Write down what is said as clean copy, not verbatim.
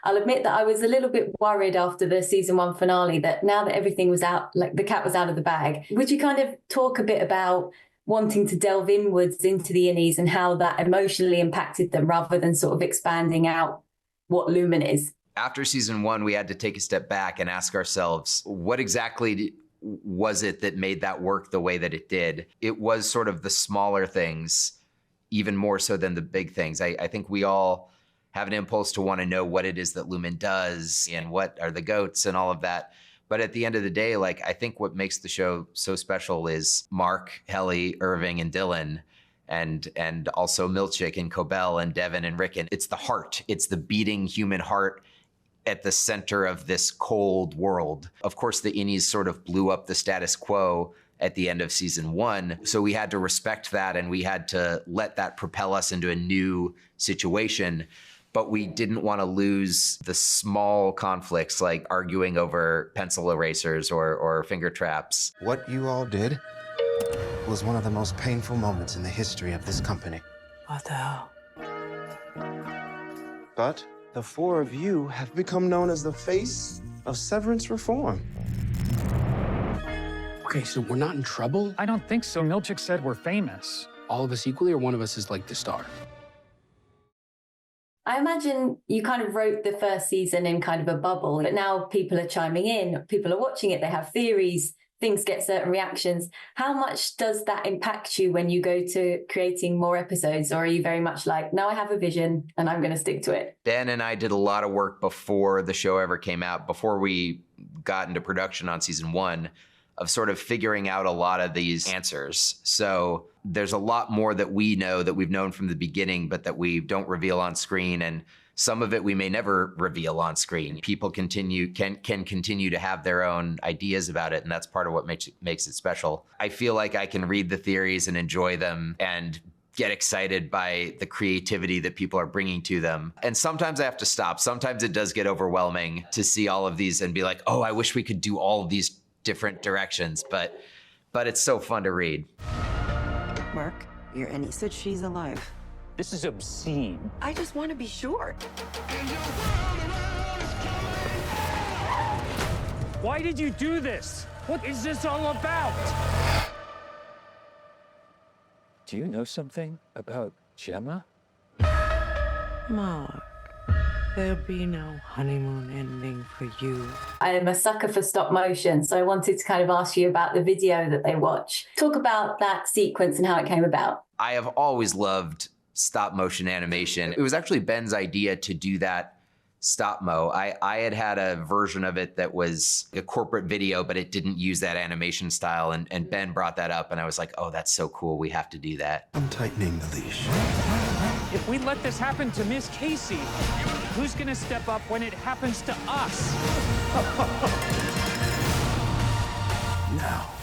I'll admit that I was a little bit worried after the season 1 finale that now that everything was out, like the cat was out of the bag. Would you kind of talk a bit about wanting to delve inwards into the innies and how that emotionally impacted them rather than sort of expanding out what Lumon is? After season 1, we had to take a step back and ask ourselves, what exactly was it that made that work the way that it did? It was sort of the smaller things, even more so than the big things. I think we all have an impulse to want to know what it is that Lumon does and what are the goats and all of that. But at the end of the day, like, I think what makes the show so special is Mark, Helly, Irving, and Dylan, and also Milchick and Cobell and Devin and Rickon. It's the heart. It's the beating human heart at the center of this cold world. Of course, the innies sort of blew up the status quo at the end of season 1. So we had to respect that, and we had to let that propel us into a new situation. But we didn't want to lose the small conflicts like arguing over pencil erasers or finger traps. What you all did was one of the most painful moments in the history of this company. What the hell? But the 4 of you have become known as the face of Severance reform. Okay, so we're not in trouble? I don't think so. Milchick said we're famous. All of us equally, or one of us is like the star? I imagine you kind of wrote the first season in kind of a bubble, but now people are chiming in, people are watching it, they have theories, things get certain reactions. How much does that impact you when you go to creating more episodes? Or are you very much like, no, I have a vision and I'm going to stick to it? Ben and I did a lot of work before the show ever came out, before we got into production on season 1, of sort of figuring out a lot of these answers. So there's a lot more that we know that we've known from the beginning, but that we don't reveal on screen. And some of it we may never reveal on screen. People can continue to have their own ideas about it, and that's part of what makes it special. I feel like I can read the theories and enjoy them and get excited by the creativity that people are bringing to them. And sometimes I have to stop. Sometimes it does get overwhelming to see all of these and be like, oh, I wish we could do all of these different directions, but it's so fun to read. Mark, your Annie said she's alive. This is obscene. I just want to be sure. Why did you do this? What is this all about? Do you know something about Gemma? Mark, there'll be no honeymoon ending for you. I am a sucker for stop motion, so I wanted to kind of ask you about the video that they watch. Talk about that sequence and how it came about. I have always loved stop motion animation. It was actually Ben's idea to do that stop-mo. I had a version of it that was a corporate video, but it didn't use that animation style, and Ben brought that up, and I was like, oh, that's so cool, we have to do that. I'm tightening the leash. If we let this happen to Miss Casey, who's gonna step up when it happens to us? Now.